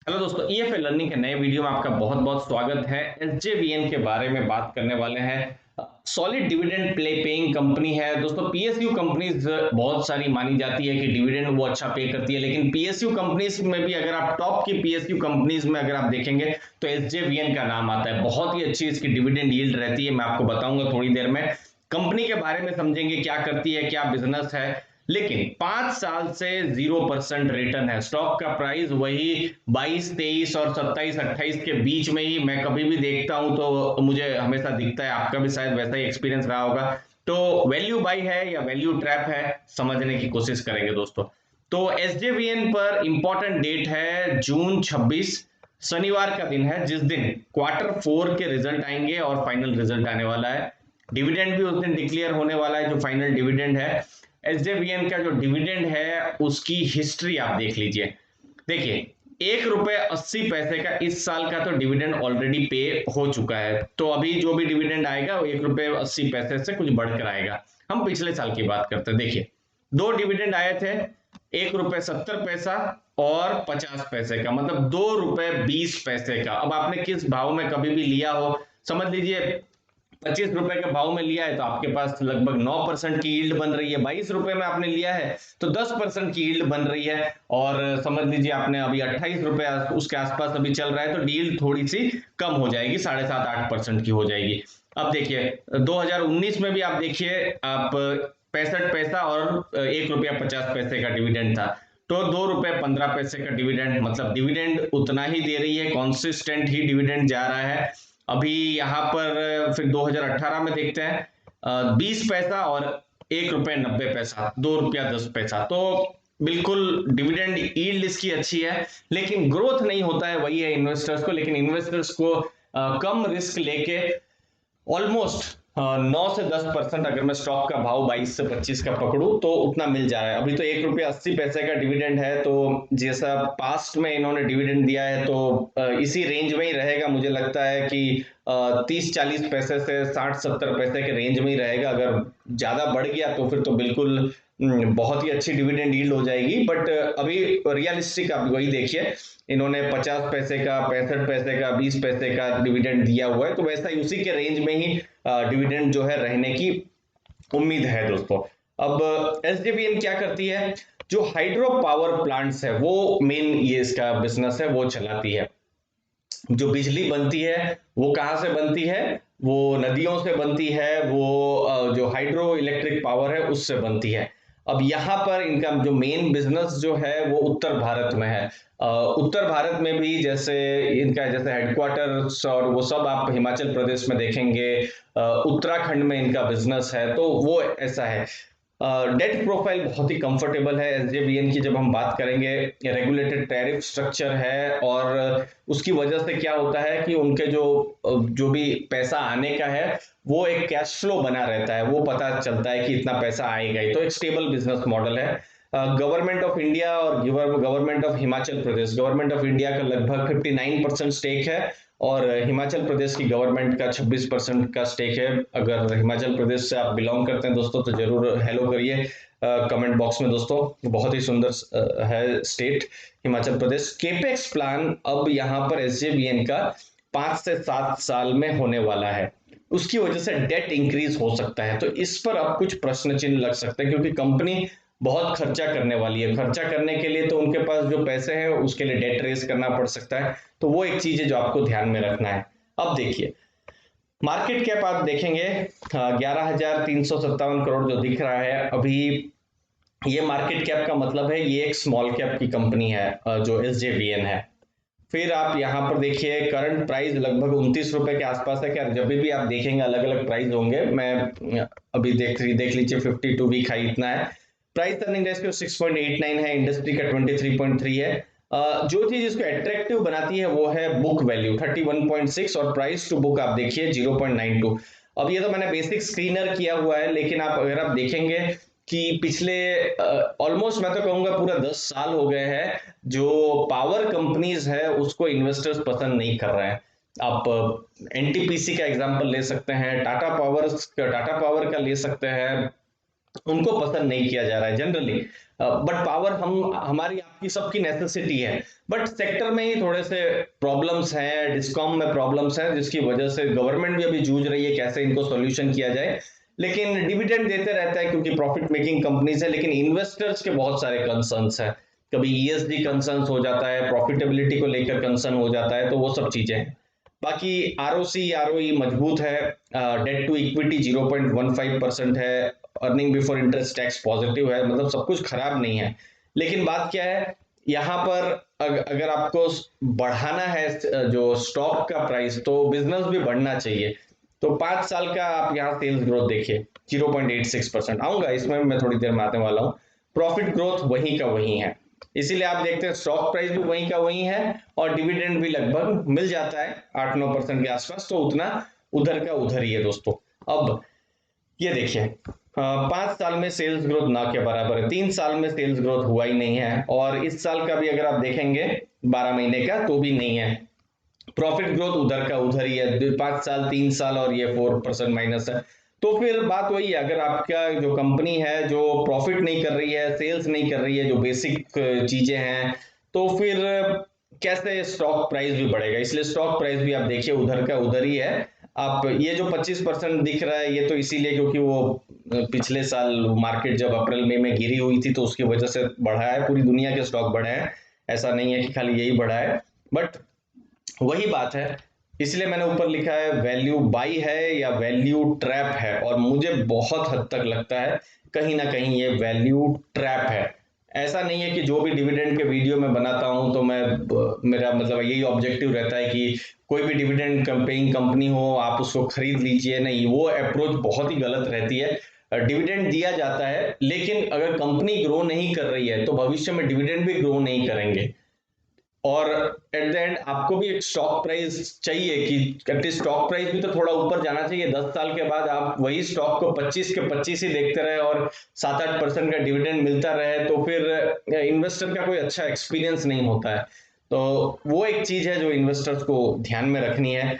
Hello दोस्तों, EFL learning के नए वीडियो में आपका बहुत बहुत स्वागत है। एसजेवीएन के बारे में बात करने वाले हैं। Solid dividend play paying company है दोस्तों। पीएसयू कंपनीज बहुत सारी मानी जाती है कि डिविडेंड वो अच्छा पे करती है, लेकिन पीएसयू कंपनीज में भी अगर आप टॉप की पीएसयू कंपनीज में अगर आप देखेंगे तो एसजेवीएन का नाम आता है। बहुत ही अच्छी इसकी डिविडेंड यील्ड रहती है। मैं आपको बताऊंगा थोड़ी देर में। कंपनी के बारे में समझेंगे, क्या करती है, क्या बिजनेस है। लेकिन 5 साल से 0% रिटर्न है। स्टॉक का प्राइस वही 22, 23 और 27, 28 के बीच में ही मैं कभी भी देखता हूं तो मुझे हमेशा दिखता है। आपका भी शायद वैसा ही एक्सपीरियंस रहा होगा। तो वैल्यू बाई है या वैल्यू ट्रैप है, समझने की कोशिश करेंगे दोस्तों। तो एसजेवीएन पर इंपॉर्टेंट डेट है जून 26, शनिवार का दिन है, जिस दिन Q4 के रिजल्ट आएंगे और फाइनल रिजल्ट आने वाला है। डिविडेंड भी उस दिन डिक्लेयर होने वाला है, जो फाइनल डिविडेंड है। एसजेवीएन का जो डिविडेंड है उसकी हिस्ट्री आप देख लीजिए। देखिए, ₹1.80 का इस साल का तो डिविडेंड ऑलरेडी पे हो चुका है। तो अभी जो भी डिविडेंड आएगा वो ₹1.80 से कुछ बढ़कर आएगा। हम पिछले साल की बात करते हैं। देखिए, दो डिविडेंड आए थे, ₹1.70 और 50 पैसे का, मतलब ₹2.20 का। अब आपने किस भाव में कभी भी लिया हो, समझ लीजिए ₹25 के भाव में लिया है तो आपके पास लगभग 9% की यील्ड बन रही है। ₹22 में आपने लिया है तो 10% की यील्ड बन रही है। और समझ लीजिए आपने अभी ₹28 उसके आसपास अभी चल रहा है तो यील्ड थोड़ी सी कम हो जाएगी, 7.5-8% की हो जाएगी। अब देखिए 2019 में भी आप देखिए, आप 65 पैसा और ₹1.50 का डिविडेंड था। तो ₹2.15 का डिविडेंड, मतलब डिविडेंड उतना ही दे रही है, कॉन्सिस्टेंट ही डिविडेंड जा रहा है। अभी यहाँ पर फिर 2018 में देखते हैं, 20 पैसा और ₹1.90, ₹2.10। तो बिल्कुल डिविडेंड यील्ड इसकी अच्छी है, लेकिन ग्रोथ नहीं होता है, वही है इन्वेस्टर्स को। लेकिन इन्वेस्टर्स को कम रिस्क लेके ऑलमोस्ट 9 से 10%, अगर मैं स्टॉक का भाव 22 से 25 का पकड़ूं तो उतना मिल जा रहा है। अभी तो ₹1.80 का डिविडेंड है, तो जैसा पास्ट में इन्होंने डिविडेंड दिया है तो इसी रेंज में ही रहेगा। मुझे लगता है कि 30-40 पैसे से 60-70 पैसे के रेंज में ही रहेगा। अगर ज्यादा बढ़ गया तो फिर तो बिल्कुल बहुत ही अच्छी डिविडेंड यील्ड हो जाएगी। बट अभी रियलिस्टिक आप वही देखिए, इन्होंने 50 पैसे का, 65 पैसे का, 20 पैसे का डिविडेंड दिया हुआ है, तो वैसा ही उसी के रेंज में ही डिविडेंड जो है रहने की उम्मीद है दोस्तों। अब एसजेवीएन क्या करती है, जो हाइड्रो पावर प्लांट्स है वो मेन ये इसका बिजनेस है, वो चलाती है। जो बिजली बनती है वो कहाँ से बनती है, वो नदियों से बनती है, वो जो हाइड्रो इलेक्ट्रिक पावर है उससे बनती है। अब यहाँ पर इनका जो मेन बिजनेस जो है वो उत्तर भारत में है। उत्तर भारत में भी जैसे इनका जैसे हेडक्वार्टर्स और वो सब आप हिमाचल प्रदेश में देखेंगे, उत्तराखंड में इनका बिजनेस है, तो वो ऐसा है। डेट प्रोफाइल बहुत ही कंफर्टेबल है एसजेवीएन की। जब हम बात करेंगे, रेगुलेटेड टैरिफ स्ट्रक्चर है, और उसकी वजह से क्या होता है कि उनके जो भी पैसा आने का है वो एक कैश फ्लो बना रहता है, वो पता चलता है कि इतना पैसा आएगा ही। तो एक स्टेबल बिजनेस मॉडल है। गवर्नमेंट ऑफ इंडिया और government of Himachal Pradesh, government of India का लगभग 59% स्टेक है, और हिमाचल प्रदेश की गवर्नमेंट का 26% का स्टेक है। अगर हिमाचल प्रदेश से आप बिलोंग करते हैं दोस्तों तो जरूर हेलो करिए कमेंट बॉक्स में दोस्तों। बहुत ही सुंदर है state Himachal Pradesh. Capex plan अब यहाँ पर एसजेवीएन का 5 से 7 साल में होने वाला है। उसकी वजह से डेट इंक्रीज हो सकता है, तो इस पर अब कुछ प्रश्न चिन्ह लग सकते हैं, क्योंकि कंपनी बहुत खर्चा करने वाली है। खर्चा करने के लिए तो उनके पास जो पैसे हैं उसके लिए डेट रेज करना पड़ सकता है। तो वो एक चीज है जो आपको ध्यान में रखना है। अब देखिए, मार्केट कैप आप देखेंगे 11,357 करोड़ जो दिख रहा है अभी, ये मार्केट कैप का मतलब है ये एक स्मॉल कैप की कंपनी है, जो एसजेवीएन है। फिर आप यहाँ पर देखिए, करंट प्राइस लगभग ₹29 के आसपास है। क्या जब भी आप देखेंगे अलग अलग प्राइस होंगे, मैं अभी देख लीजिए 52 वीक हाई इतना है। प्राइस अर्निंग रेशियो 6.89 है, इंडस्ट्री का 23.3 है। जो चीज इसको अट्रैक्टिव बनाती है वो है बुक वैल्यू 31.6, और प्राइस टू बुक आप देखिए 0.92। अब ये तो मैंने बेसिक स्क्रीनर किया हुआ है, लेकिन आप अगर आप देखेंगे कि पिछले ऑलमोस्ट मैं तो कहूंगा पूरा 10 साल हो गए हैं जो पावर कंपनीज है उसको इन्वेस्टर्स पसंद नहीं कर रहे हैं। आप एनटीपीसी का एग्जांपल ले सकते हैं, टाटा पावर का ले सकते हैं, उनको पसंद नहीं किया जा रहा है जनरली। बट पावर हम हमारी आपकी सबकी नेसेसिटी है। बट सेक्टर में ही थोड़े से प्रॉब्लम्स हैं, डिस्कॉम में प्रॉब्लम्स हैं, जिसकी वजह से गवर्नमेंट भी अभी जूझ रही है कैसे इनको सॉल्यूशन किया जाए। लेकिन डिविडेंड देते रहता है क्योंकि प्रॉफिट मेकिंग कंपनीज है, लेकिन इन्वेस्टर्स के बहुत सारे कंसर्न्स हैं। कभी ईएसजी कंसर्न्स हो जाता है, प्रॉफिटेबिलिटी को लेकर कंसर्न हो जाता है, तो वो सब चीजें हैं। बाकी आरओसी आरओई मजबूत है, डेट टू इक्विटी 0.15% है, earning before interest tax positive है, मतलब सब कुछ खराब नहीं है। लेकिन बात क्या है, यहाँ पर अगर आपको बढ़ाना है जो स्टॉक का प्राइस, तो बिजनेस भी बढ़ना चाहिए। तो 5 साल का आप यहाँ सेल्स ग्रोथ देखिए 0.86%। आऊंगा इसमें, मैं थोड़ी देर में आने वाला हूँ। प्रॉफिट ग्रोथ वही का वही है, इसीलिए आप देखते हैं स्टॉक प्राइस भी वही का वही है, और डिविडेंड भी लगभग मिल जाता है 8-9% के आसपास, तो उतना उधर का उधर ही है दोस्तों। अब ये देखिए, 5 साल में सेल्स ग्रोथ ना के बराबर है, 3 साल में सेल्स ग्रोथ हुआ ही नहीं है, और इस साल का भी अगर आप देखेंगे 12 महीने का, तो भी नहीं है। प्रॉफिट ग्रोथ उधर का उधर ही है, 5 साल 3 साल, और ये 4% माइनस है। तो फिर बात वही है, अगर आपका जो कंपनी है जो प्रॉफिट नहीं कर रही है, सेल्स नहीं कर रही है, जो बेसिक चीजें हैं, तो फिर कैसे स्टॉक प्राइस भी बढ़ेगा। इसलिए स्टॉक प्राइस भी आप देखिए उधर का उधर ही है। आप ये जो 25% दिख रहा है, ये तो इसीलिए क्योंकि वो पिछले साल मार्केट जब अप्रैल मई में गिरी हुई थी, तो उसकी वजह से बढ़ा है, पूरी दुनिया के स्टॉक बढ़े हैं, ऐसा नहीं है कि खाली यही बढ़ा है। बट वही बात है, इसलिए मैंने ऊपर लिखा है वैल्यू बाई है या वैल्यू ट्रैप है, और मुझे बहुत हद तक लगता है कहीं ना कहीं ये वैल्यू ट्रैप है। ऐसा नहीं है कि जो भी डिविडेंड के वीडियो में बनाता हूं तो मैं मेरा मतलब यही ऑब्जेक्टिव रहता है कि कोई भी डिविडेंड पेइंग कंपनी हो आप उसको खरीद लीजिए, नहीं, वो अप्रोच बहुत ही गलत रहती है। डिविडेंड दिया जाता है, लेकिन अगर कंपनी ग्रो नहीं कर रही है तो भविष्य में डिविडेंड भी ग्रो नहीं करेंगे। और एट द एंड आपको भी एक स्टॉक प्राइस चाहिए कि एटलीस्ट स्टॉक प्राइस भी तो थोड़ा ऊपर जाना चाहिए। 10 साल के बाद आप वही स्टॉक को 25 के 25 ही देखते रहे और 7-8% का डिविडेंड मिलता रहे, तो फिर इन्वेस्टर का कोई अच्छा एक्सपीरियंस नहीं होता है। तो वो एक चीज है जो इन्वेस्टर्स को ध्यान में रखनी है।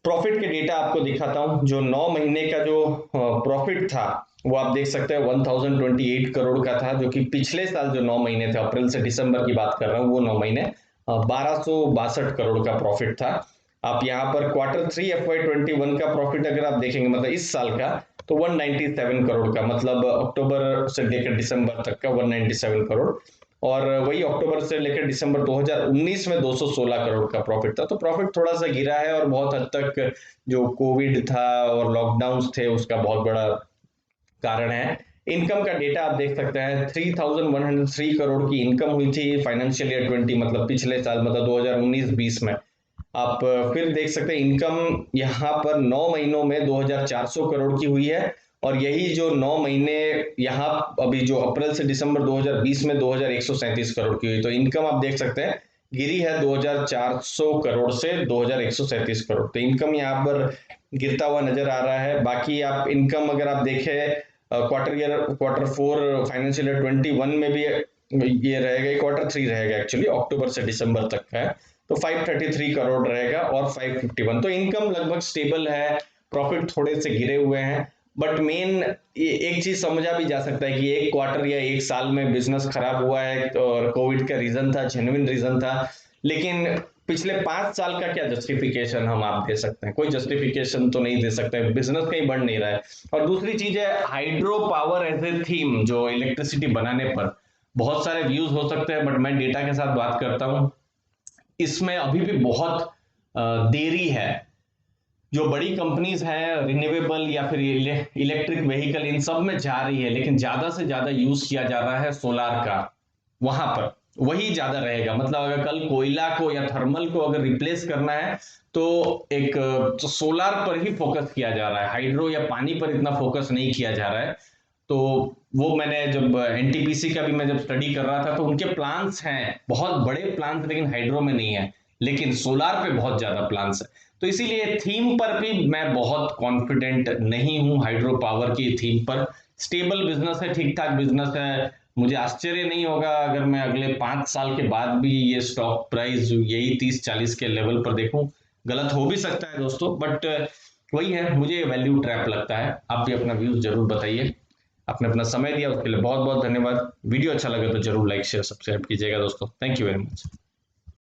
प्रॉफिट के डेटा आपको दिखाता हूं, जो 9 महीने का जो प्रॉफिट था वो आप देख सकते हैं 1028 करोड़ का था, जो कि पिछले साल जो 9 महीने थे, अप्रैल से दिसंबर की बात कर रहा हूँ, वो 9 महीने 1262 करोड़ का प्रॉफिट था। आप यहाँ पर Q3 FY21 का प्रॉफिट अगर आप देखेंगे, मतलब इस साल का, तो 197 करोड़ का, मतलब अक्टूबर से लेकर दिसंबर तक का 197 करोड़। और वही अक्टूबर से लेकर दिसंबर 2019 में 216 करोड़ का प्रॉफिट था। तो प्रॉफिट थोड़ा सा गिरा है, और बहुत हद तक जो कोविड था और लॉकडाउन थे उसका बहुत बड़ा कारण है। इनकम का डेटा आप देख सकते हैं, 3103 करोड़ की इनकम हुई थी फाइनेंशियल ईयर 20, मतलब पिछले साल, मतलब 2019-20 में। आप फिर देख सकते हैं इनकम यहाँ पर 9 महीनों में 2400 करोड़ की हुई है, और यही जो 9 महीने यहाँ अभी जो अप्रैल से दिसंबर 2020 में 2137 करोड़ की हुई। तो इनकम आप देख सकते हैं गिरी है 2400 करोड़ से 2137 करोड़। तो इनकम यहाँ पर गिरता हुआ नजर आ रहा है। बाकी आप इनकम अगर आप देखें Q4 फाइनेंशियल ईयर 21 में भी ये रहेगा, Q3 रहेगा एक्चुअली, अक्टूबर से दिसंबर तक का है, तो 533 करोड़ रहेगा और 551। तो इनकम लगभग स्टेबल है, प्रॉफिट थोड़े से गिरे हुए हैं। बट मेन एक चीज समझा भी जा सकता है कि एक क्वार्टर या एक साल में बिजनेस खराब हुआ है और कोविड का रीजन था, जेन्युइन रीजन था। लेकिन पिछले 5 साल का क्या जस्टिफिकेशन हम आप दे सकते हैं? कोई जस्टिफिकेशन तो नहीं दे सकते, बिजनेस कहीं बढ़ नहीं रहा है। और दूसरी चीज है hydro power as a theme, जो इलेक्ट्रिसिटी बनाने पर बहुत सारे व्यूज हो सकते हैं, बट मैं डेटा के साथ बात करता हूं, इसमें अभी भी बहुत देरी है। जो बड़ी कंपनीज हैं रिन्यूएबल या फिर इलेक्ट्रिक व्हीकल, इन सब में जा रही है, लेकिन ज्यादा से ज्यादा यूज किया जा रहा है सोलार का, वहां पर वही ज्यादा रहेगा। मतलब अगर कल कोयला को या थर्मल को अगर रिप्लेस करना है, तो एक तो सोलार पर ही फोकस किया जा रहा है, हाइड्रो या पानी पर इतना फोकस नहीं किया जा रहा है। तो वो मैंने जब एनटीपीसी का भी मैं जब स्टडी कर रहा था, तो उनके प्लान्स हैं, बहुत बड़े प्लान्स, लेकिन हाइड्रो में नहीं है, लेकिन सोलार पे बहुत ज्यादा प्लान्स है। तो इसीलिए थीम पर भी मैं बहुत कॉन्फिडेंट नहीं हूं, हाइड्रो पावर की थीम पर। स्टेबल बिजनेस है, ठीक ठाक बिजनेस है, मुझे आश्चर्य नहीं होगा अगर मैं अगले 5 साल के बाद भी ये स्टॉक प्राइस यही 30-40 के लेवल पर देखूं। गलत हो भी सकता है दोस्तों, बट वही है, मुझे वैल्यू ट्रैप लगता है। आप भी अपना व्यूज जरूर बताइए। आपने अपना समय दिया उसके लिए बहुत बहुत धन्यवाद। वीडियो अच्छा लगे तो जरूर लाइक शेयर सब्सक्राइब कीजिएगा दोस्तों। Thank you very much.